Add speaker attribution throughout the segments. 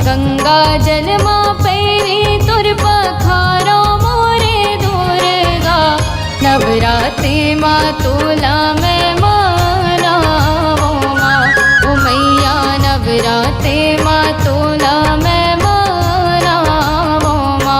Speaker 1: गंगा जल माँ पैरी तुर पखारो मोरे दुर्गा। नवरात्रि माँ तोला मैं मनावो माँ, ओ मैया नवरात्रि माँ तोला मैं मनावो माँ।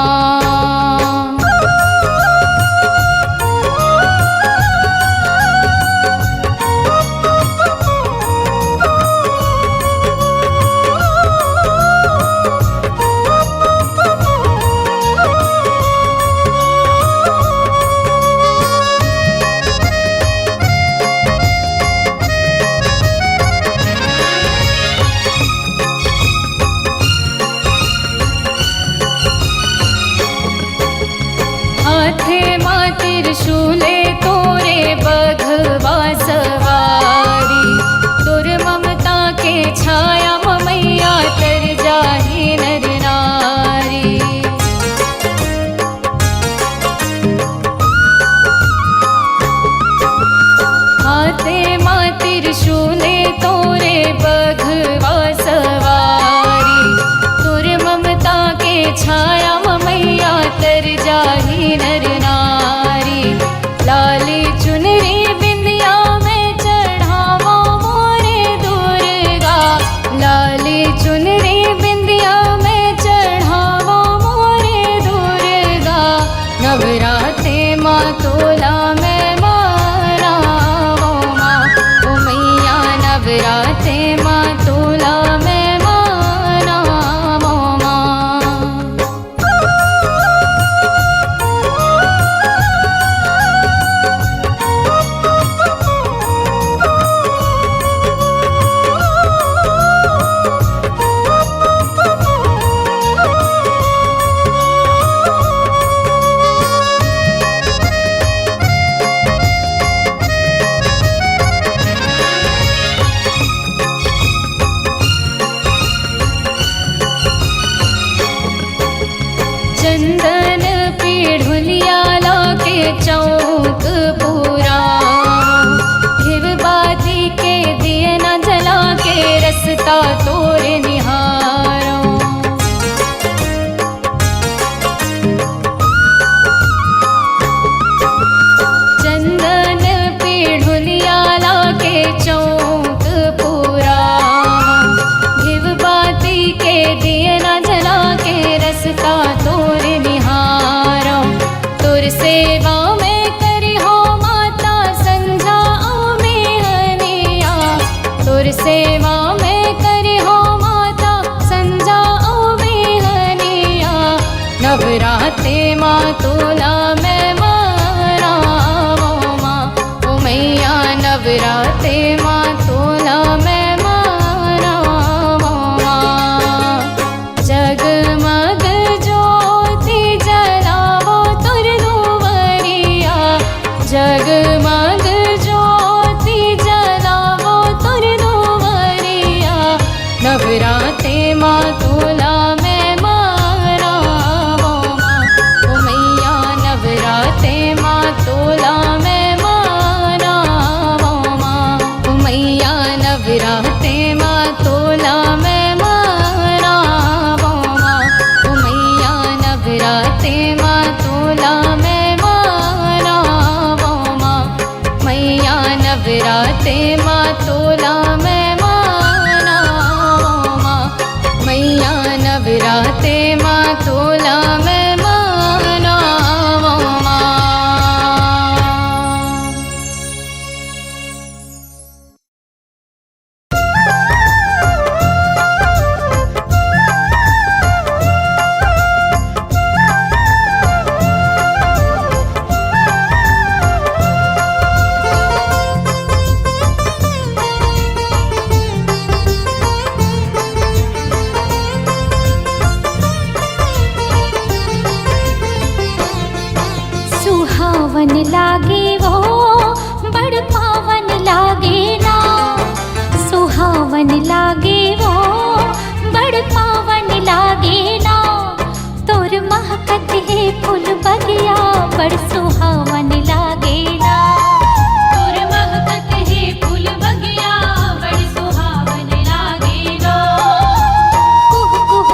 Speaker 1: हाथे माँ त्रिशूले तोरे बघवा सवारी। तुर ममता के छाया मैया तर जाहि नर नारी। हाथे माँ त्रिशूले तोरे बघवा सवारी। तुर ममता के छाया मैया तर जाहि नर नारी। लाली चुनरी बिंदिया में चढ़ावो मोरे दुर्गा। लाली चुनरी बिंदिया में चढ़ावो मोरे दुर्गा। नवरात्रि माँ तोला मैं मनावो माँ, ओ मैया नवरात्रि माँ तोला मैं मनावो माँ। चंदन पीढ़ुलिया लाके चौक पूरा। घिव बाती के दिए न जला के रसता तोरे निहारो। चंदन पीढ़ुलिया लाके चौक पूरा। घिव बाती के दिए न जला के रसता तोरे निहारो। तुर सेवा में करी हो माता संझा में हनिया। तुर सेवा में करी हो माता संझा में हनिया। नवरात्रि माँ तोला मैं मनावो माँ, ओ मैया नवरात्रि माँ तोला मैं मनावो माँ। जगमग ज्योति जलावो तुर दुवरिया। जगमग ज्योति जलावो तुर दुवरिया। नवरात्रि माँ तोला मैं मनावो माँ, ओ मैया नवरात्रि माँ तोला मैं मनावो माँ, ओ मैया नवरात्रि माँ तोला मैं मनावो माँ, ओ मैया नवरात्रि माँ तोला मैं मनावो माँ। मैया नवरात्रि माँ तोला मैं मनावो माँ। मैया नवरात्रि माँ तोला मैं मनावो माँ।
Speaker 2: सुहावन लागे वो बड़ पावन लागे ना। सुहावन लागे वो बड़ पावन लागे ना। तोर महकत है फूल बगिया बड़ सुहावन लागे ना। तोर महकत है फूल बगिया बड़ सुहावन लागे ना। कुह कुह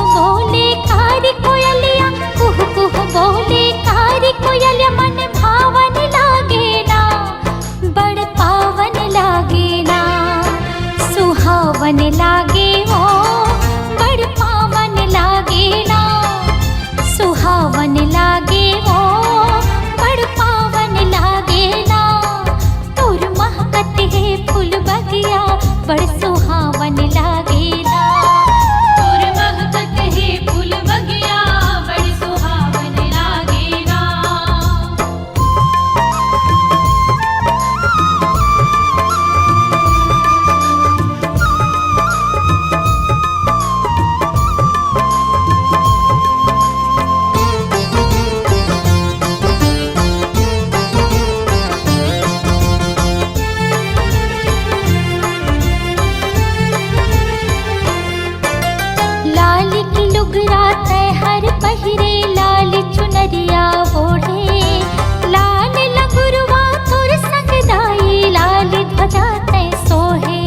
Speaker 2: लुगरा तय हर पहिरे लाल चुनरिया ओढ़े लाल लगुरवा तोर संग दाई लाल ध्वजा तय सोहे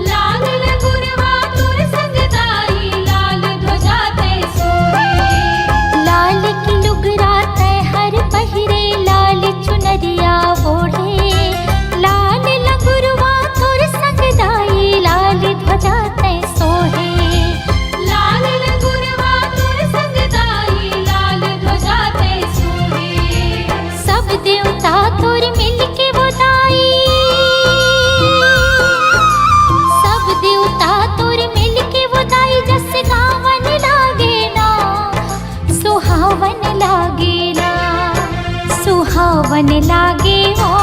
Speaker 1: लाल लगुरवा तोर संग दाई लाल ध्वजा तय सोहे
Speaker 2: लाल की लुगरा तय हर पहिरे लाल चुनरिया ओढ़े लाल लगुरवा तोर संग दाई लाल ध्वजा तय सोहे
Speaker 1: लाल लगुरवा तोर संग दाई लाल ध्वजा तय सोहे
Speaker 2: सब देवता तोर मिल के वो दाई सब देवता तोर मिल के वो दाई जस गावन लागे ना सुहावन लागे ना सुहावन लागे हो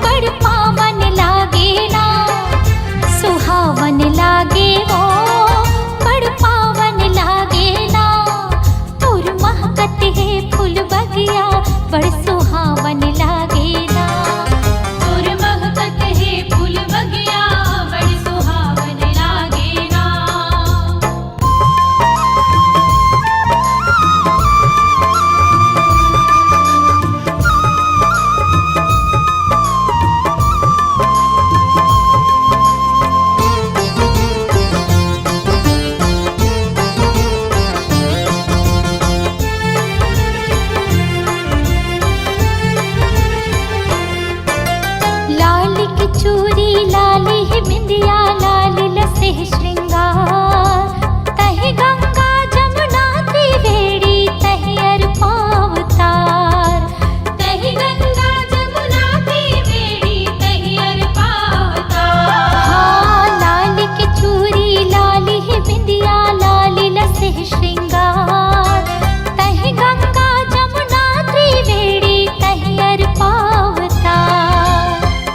Speaker 2: बड़ पावन लागे ना सुहावन लागे हो बड़ पावन लागे ना तोर महकत है फूल बगिया बड़ सुहावन लागे ना
Speaker 1: तोर महकत है फूल बगिया बड़ सुहावन लागे ना
Speaker 2: लाल की चूड़ी लाल ही बिंदिया लाल लसे श्रृंगार तहि गंगा जमुना त्रिवेणी तहि अरपावतार
Speaker 1: तहि गंगा जमुना त्रिवेणी तहि अरपावतार
Speaker 2: हाँ लाल की चूड़ी लाल ही बिंदिया लाल लसे श्रृंगार तहि गंगा जमुना त्रिवेणी तहि अरपावतार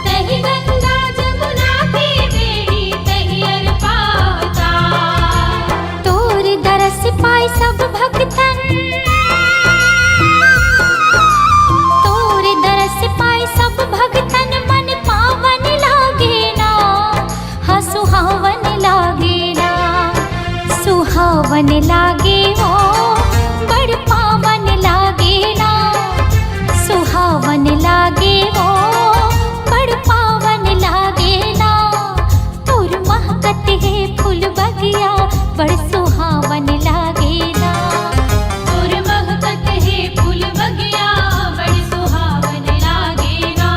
Speaker 1: तहि गंगा जमुना त्रिवेणी तहि अरपावतार
Speaker 2: तोर दरस पाए सब भक्तन तोर दरस पाए सब भक्तन मन पावन लागे ना हाँ सुहावन लागे ना सुहावन लागे हो बड़ पावन लागे ना सुहावन लागे हो बड़ पावन लागे ना तोर महकत है फूल बगिया बड़ सुहावन लागे ना
Speaker 1: तोर महकत है फूल बगिया बड़ सुहावन लागे ना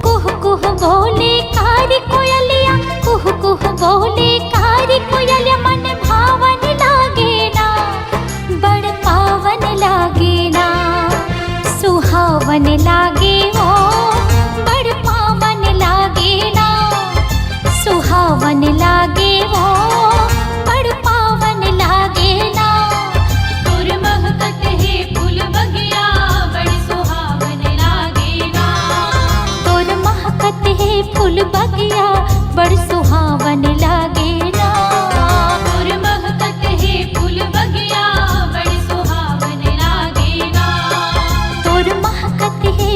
Speaker 2: कुह कुह बोले कारी कोयलिया कुह कुह बोले कारी कोयलिया मन भावन लागे ना बड़ पावन लागे ना सुहावन लागे हो बड़ पावन लागे ना सुहावन लागे हो बड़ पावन लागे ना
Speaker 1: तोर महकत है फूल बगिया बड़ सुहावन लागे ना
Speaker 2: तोर महकत है फूल बगिया बड़ सुहावन लागे ना
Speaker 1: तोर महकत है फूल बगिया बड़ सुहावन लागे ना
Speaker 2: तोर महकत है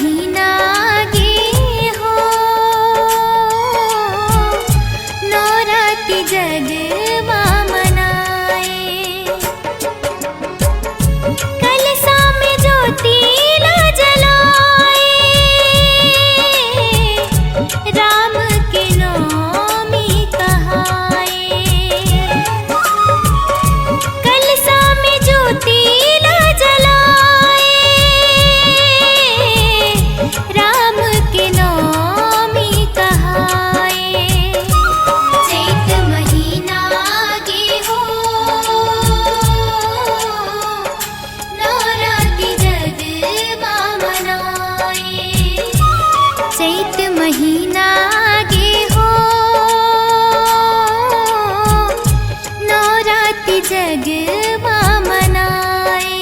Speaker 2: महीना गे हो नौराती जगवा मनाए कलसा में ज्योति न जलाए राम के नौमी कहाए कलसा में ज्योति न जलाए राम के नौमी कहाए चैत महीना गे हो नौराती जगवा मनाए चैत महीना गे हो नौराती जगवा मनाए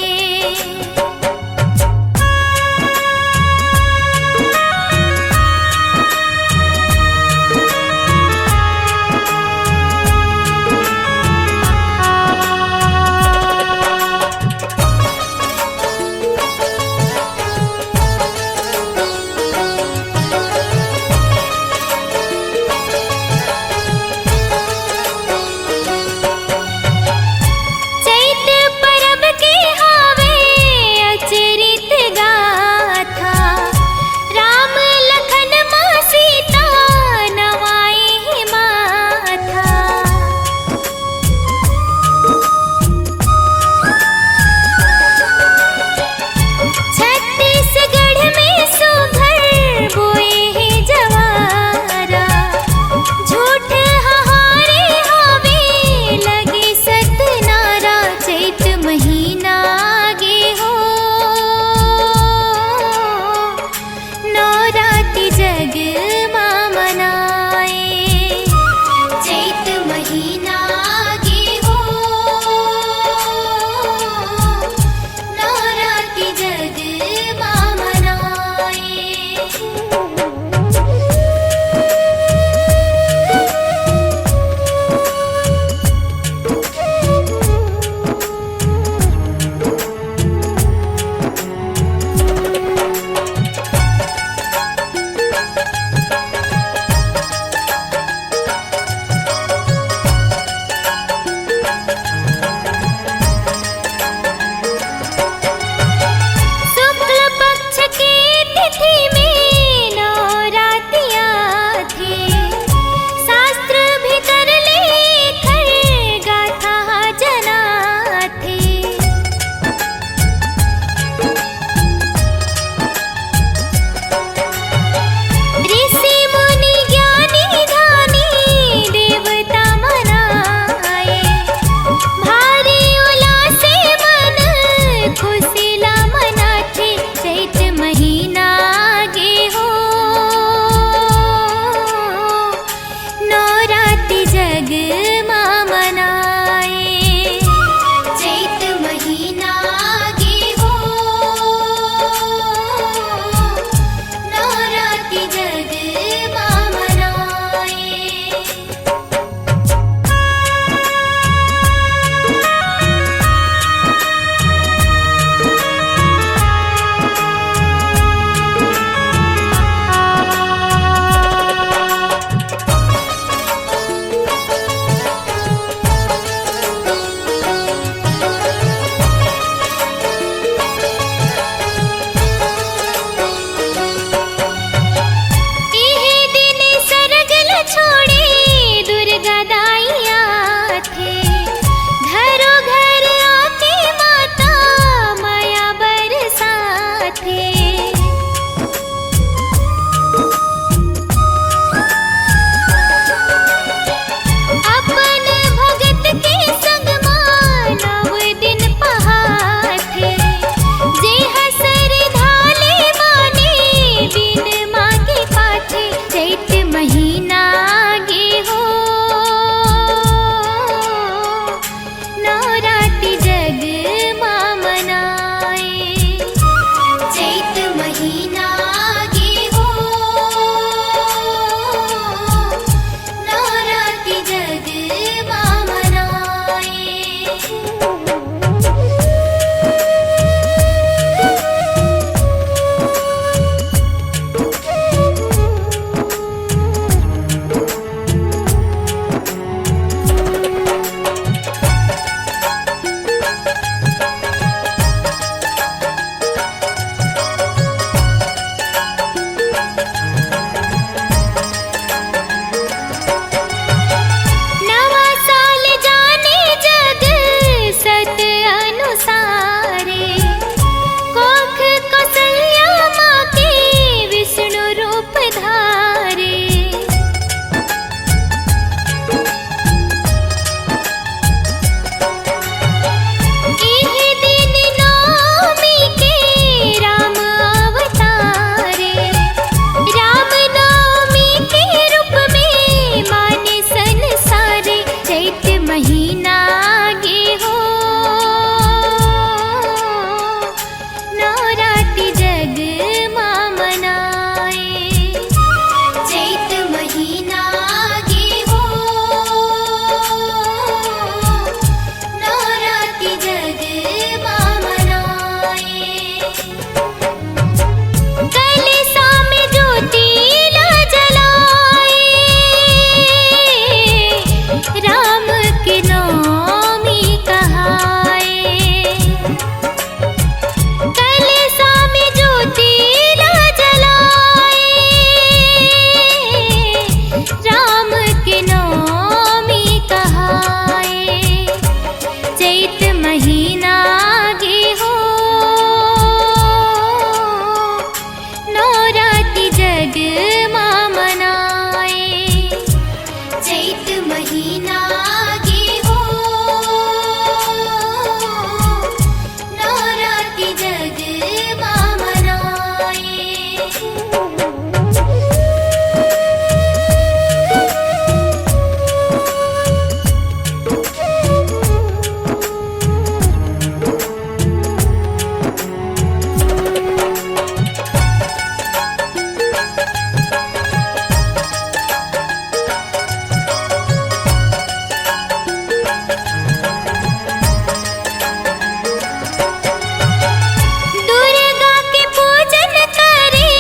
Speaker 2: दुर्गा के पूजन करे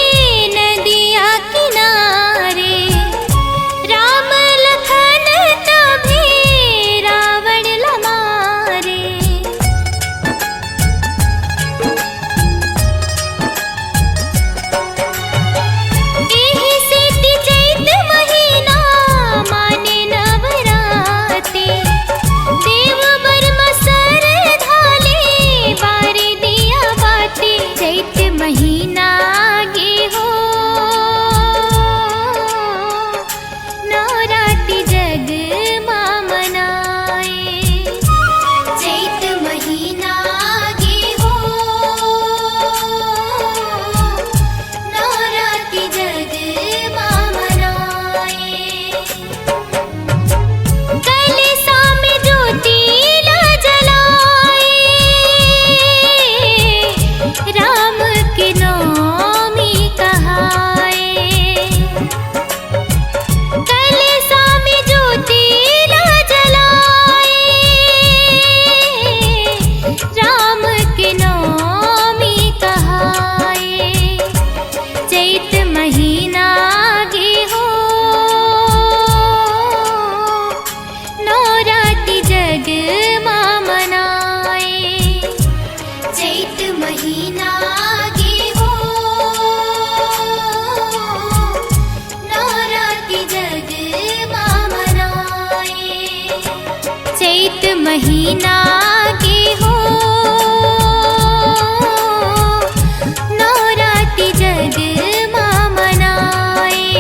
Speaker 2: नदिया किनारे, राम लखन तभी रावण लमारे। एहि सेति चैत महीना माने नवराते, देव बर्म सर धाले बारी दिया बाती। चैत महीना गे हो नवरात्रि जग मां मनाए। चैत महीना गे हो नवरात्रि जग मां मनाए। कलशा में ज्योति ल जलाए, राम के नौमी कहाए। कलशा में ज्योति ल जलाए, राम के नौमी कहाए। चैत महीना गे हो नवरात्रि जग मां मनाए। चैत महीना गे हो नवरात्रि जग मां मनाए। चैत महीना गे हो नवरात्रि जग मां मनाए।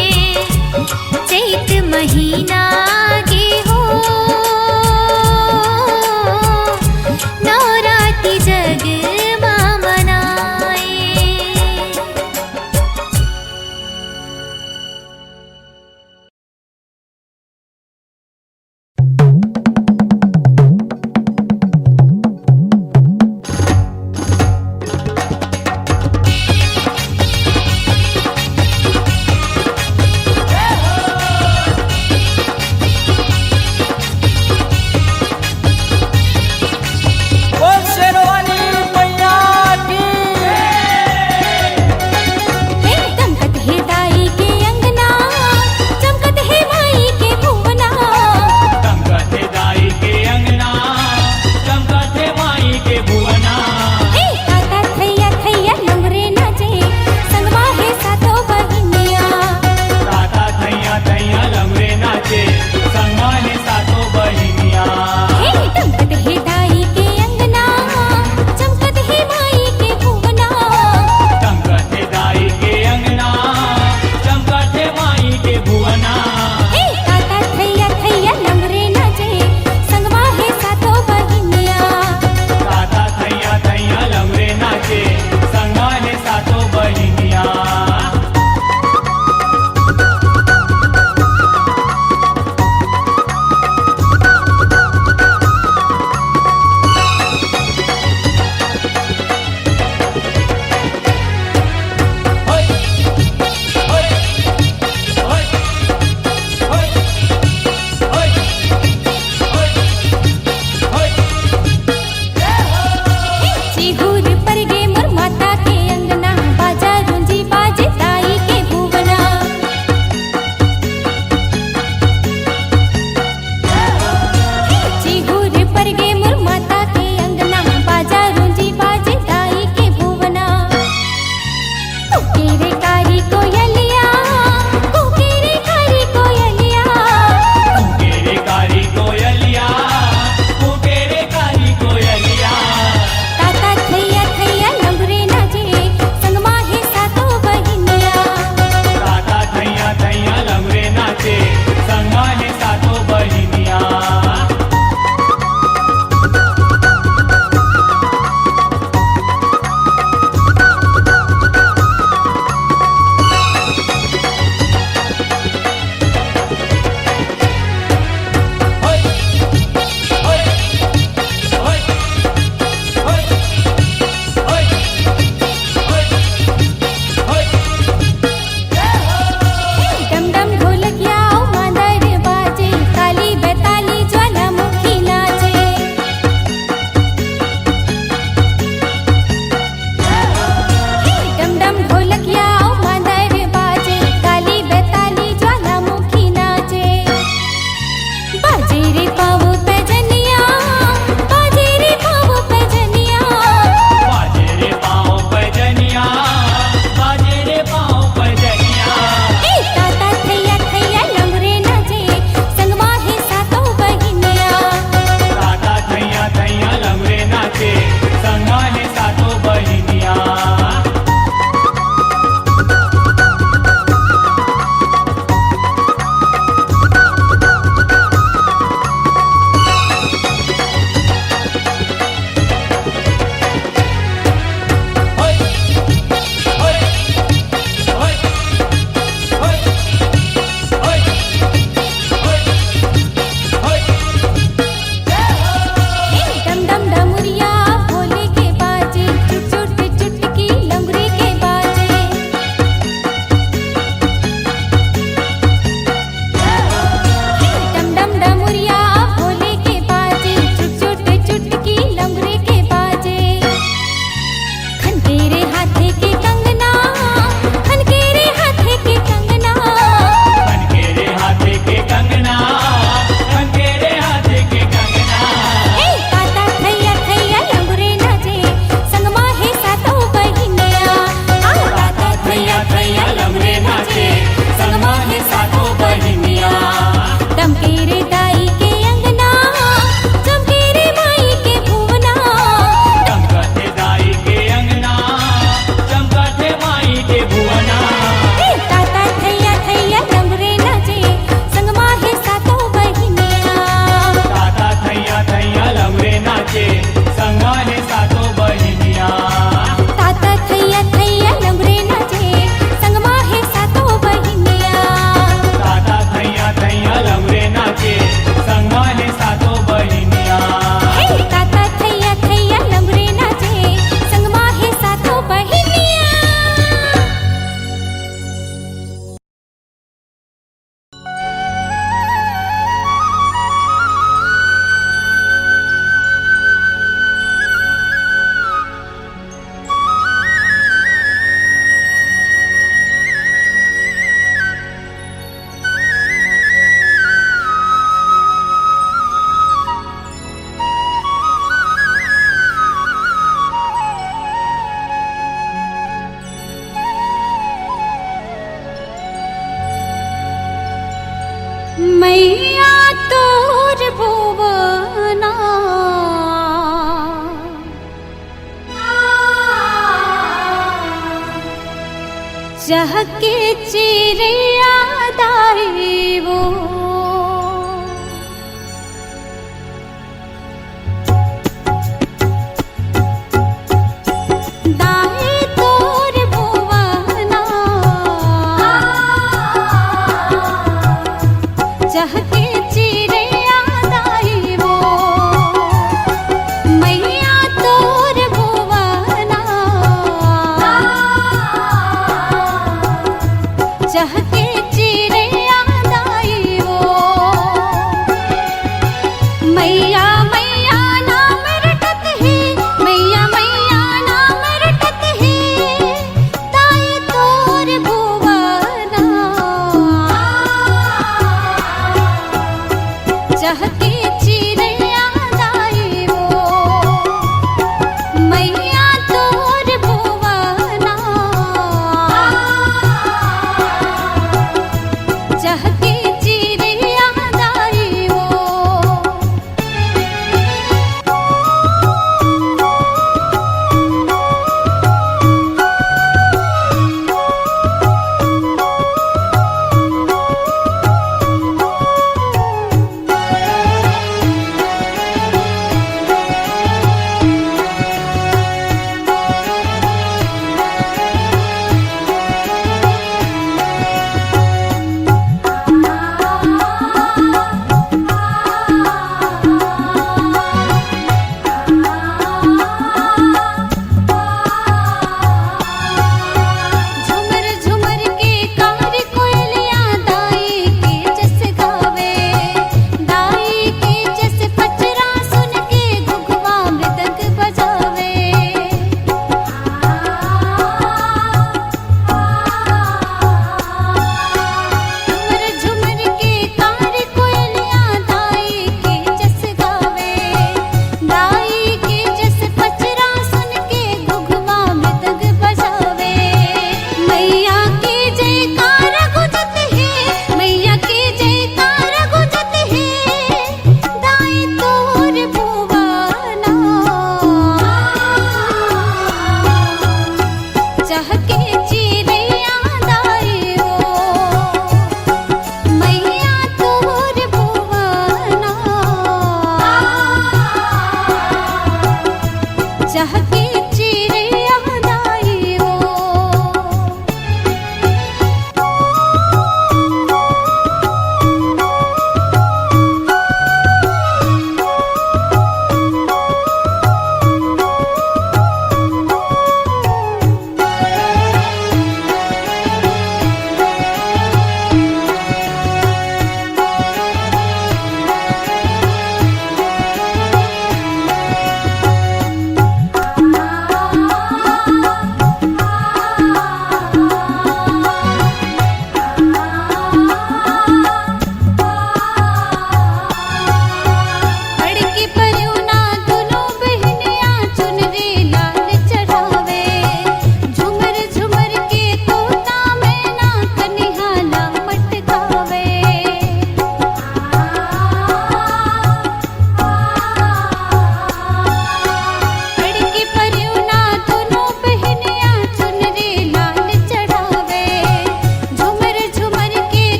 Speaker 2: चैत महीना गे हो नवरात्रि जग मां मनाए। चहके चिड़िया दाई वो दाई तोर भुवना चहके चिड़िया दाई वो मैया तोर भुवना चहके चिड़िया दाई वो मैया मैया नाम रटत है मैया मैया नाम रटत है दाई तोर भुवना चहके चिड़िया दाई वो मैया तोर भुवना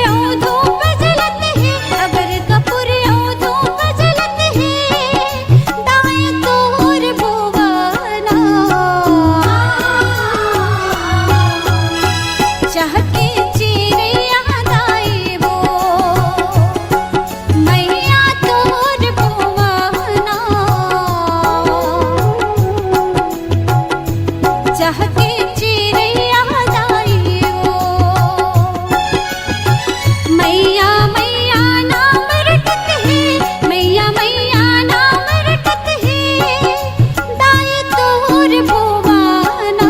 Speaker 2: कपूरियों धूप जलत है, अगर कपूरियों धूप जलत है, दाएं तोर भुवना चहके चिड़िया दाई वो मैया तोर भुवना चहके चिड़िया दाई वो मैया मैया नाम रटत है, मैया मैया नाम रटत है, दाई तोर भुवना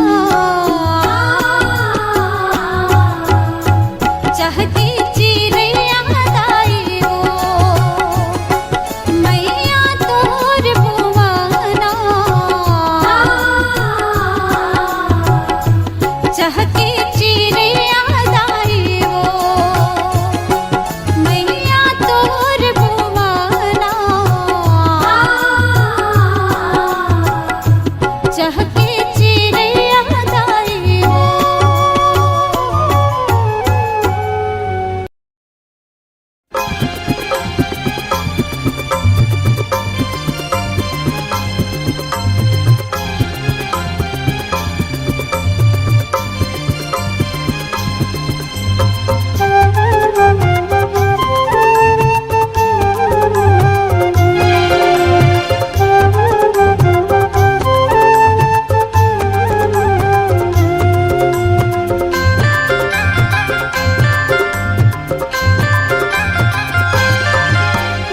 Speaker 2: चहके चिड़िया दाई वो मैया तोर भुवना चहके चिड़िया दाई वो मैया तोर भुवना चहके चिड़िया दाई वो।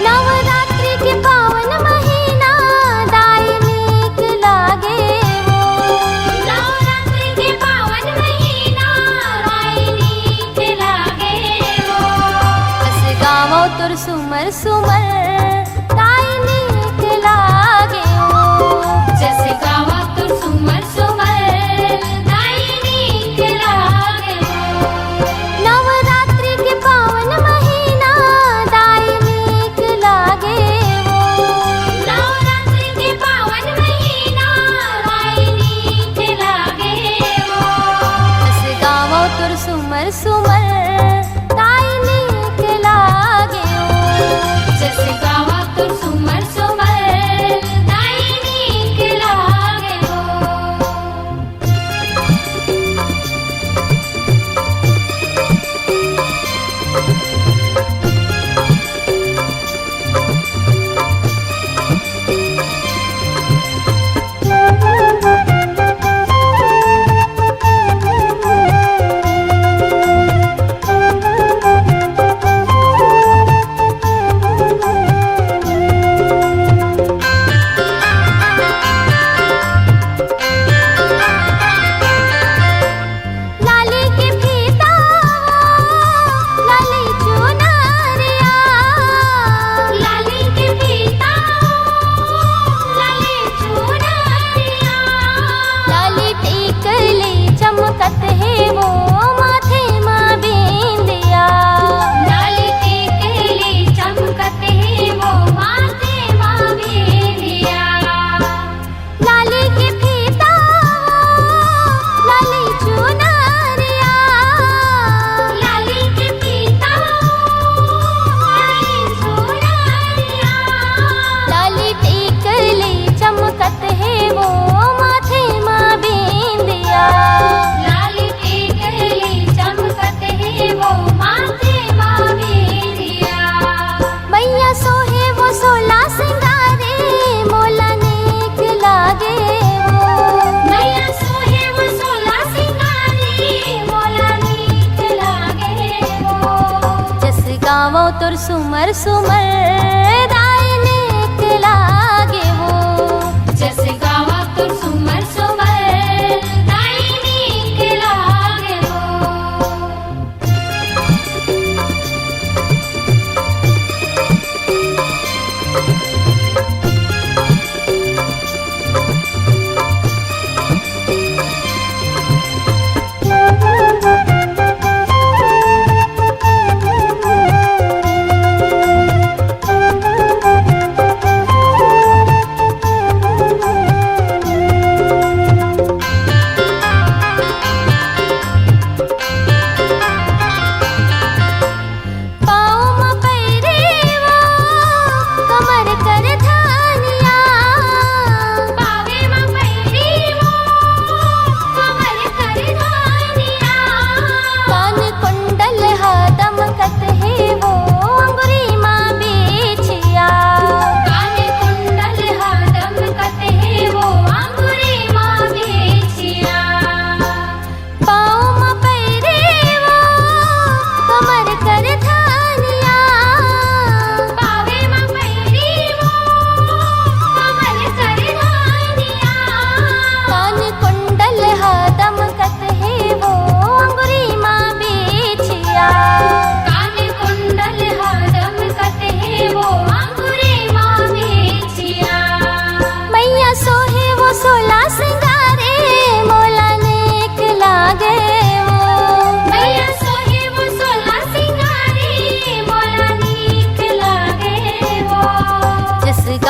Speaker 2: नवरात्रि के पावन महीना दाई नीक लागे वो नवरात्रि के पावन महीना दाई नीक लागे वो बस गावो तुर सुमर सुमर दाई नीक लागे वो जैसे गावा तुर सुमर सुमर दाई नीक लागे वो नवरात्रि के पावन महीना दाई नीक लागे वो नवरात्रि के पावन महीना दाई नीक लागे वो बस गावो तुर सुमर सुमर दाई नीक लागे वो जैसे गावा तुर सुमर सुमर दाई नीक लागे वो। लाली के फीता लाली चुनरिया लाली के फीता लाली चुनरिया लाली टिकली चमकत है वो माथे माँ बिंदिया लाली टिकली चमकत है वो माथे माँ बिंदिया लाली के फीता लाली चुनरिया लाली के फीता लाली चुनरिया लाली टिकली चमकत है वो माथे माँ बिंदिया लाली टिकली चमकत है वो माथे माँ बिंदिया मैया सोहे वो सोला सिंगारे मोला नीक लागे वो मैया सोहे वो सोला सिंगारे मोला नीक लागे वो जस गावो तुर सुमर सुमर दाई नीक लागे वो जस गावा तुर सुमर सुमर दाई नीक लागे वो।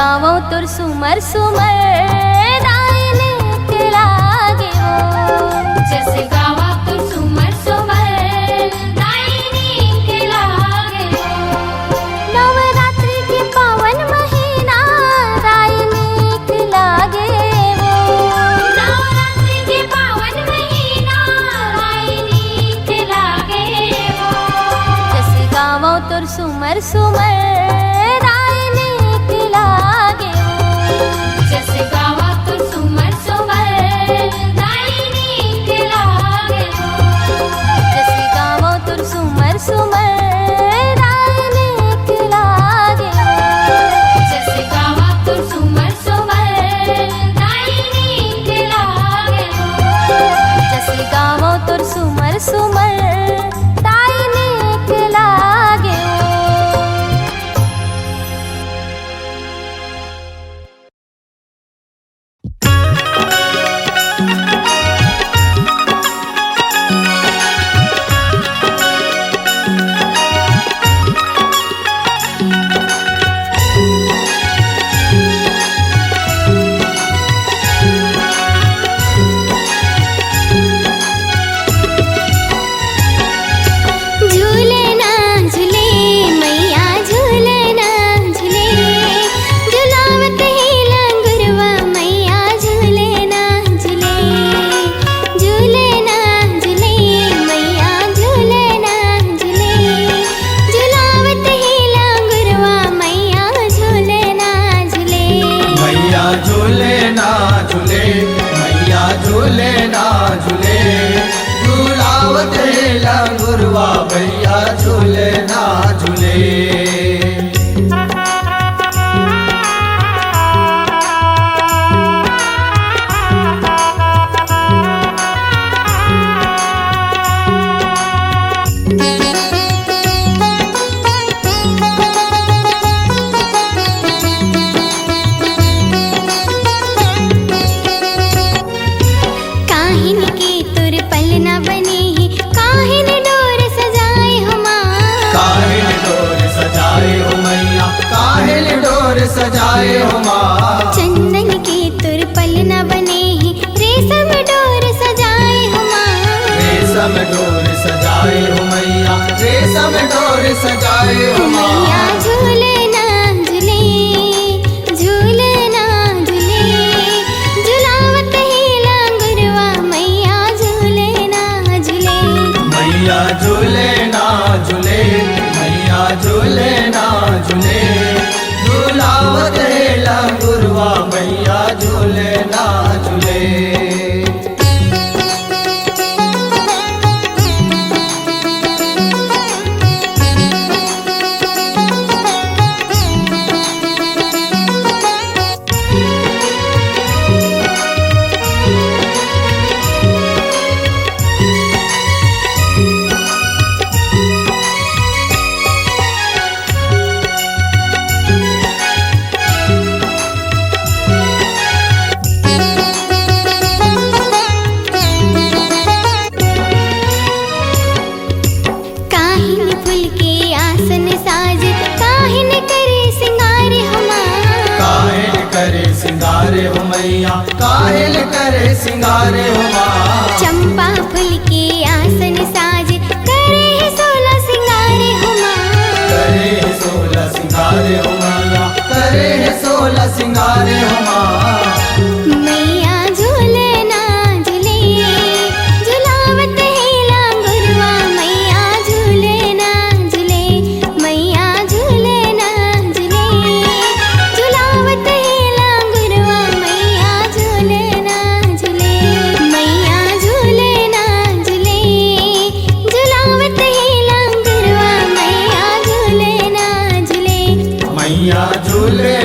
Speaker 2: गावो तुर सुमर सुमर दायने के लागे वो।
Speaker 1: जस गावा तुर सुमर सुमर दायनी के लागे हो।
Speaker 2: नवरात्रि के पावन महीना दायने के लागे वो।
Speaker 1: नवरात्रि के पावन महीना दायनी के लागे हो।
Speaker 2: जस गावो तुर सुमर सुमर दायने के लागे वो।
Speaker 1: जस गावा तुर सुमर सुमर दायनी के लागे हो।
Speaker 2: जस गावो तुर सुमर सुमर दायने के लागे वो।
Speaker 1: जस गावा तुर सुमर सुमर दायनी के लागे हो।
Speaker 2: जस गावो तुर सुमर सुमर दायने के लागे वो। झूले ना झूले मैया झूले ना झूले झुलावत ही लंगुरवा मैया झूले ना झूले। झूले ना झूले मैया झूले ना झूले झुलावत ही लंगुरवा मैया झूले ना झूले।
Speaker 3: मैया झूले ना झूले मैया झूले ना झूले झूलावत लंगुरवा मैया झूले ना झूले।
Speaker 2: काहिन के तुर पलना बने काहिन डोर सजाए हो माँ।
Speaker 3: काहिल डोर सजाए हो मैया काहिल डोर सजाए हो माँ।
Speaker 2: चंदन के तुर पलना बने रेशम डोर सजाए हो माँ।
Speaker 3: रेशम डोर सजाए हो मैया रेशम डोर सजाए हो
Speaker 2: मैया
Speaker 3: माँ।
Speaker 2: झूले ना झूले झूले ना झूले झुलावत ही लंगुरवा मैया झूले ना झूले।
Speaker 3: मैया झूले ना झूले मैया झूले ना झूले झूलावत लंगुरवा मैया झूले ना झूले।
Speaker 2: काहिन फूल के आसन साज काहिन करे सिंगार हो माँ।
Speaker 3: काहिल करे सिंगारे हो मैया काहिल करे सिंगारे हो माँ।
Speaker 2: चंपा फूल के आसन साज करे है 16 सिंगार हो माँ।
Speaker 3: करे 16 सिंगारे हो मैया करे 16 सिंगारे हो माँ।
Speaker 2: मैया झूले ना झूले झुलावत ही लंगुरवा मैया झूले ना झूले। मैया झूले ना झूले झुलावत ही लंगुरवा मैया झूले ना झूले। मैया झूले ना झूले झुलावत ही लंगुरवा मैया झूले ना झूले।
Speaker 3: मैया झूले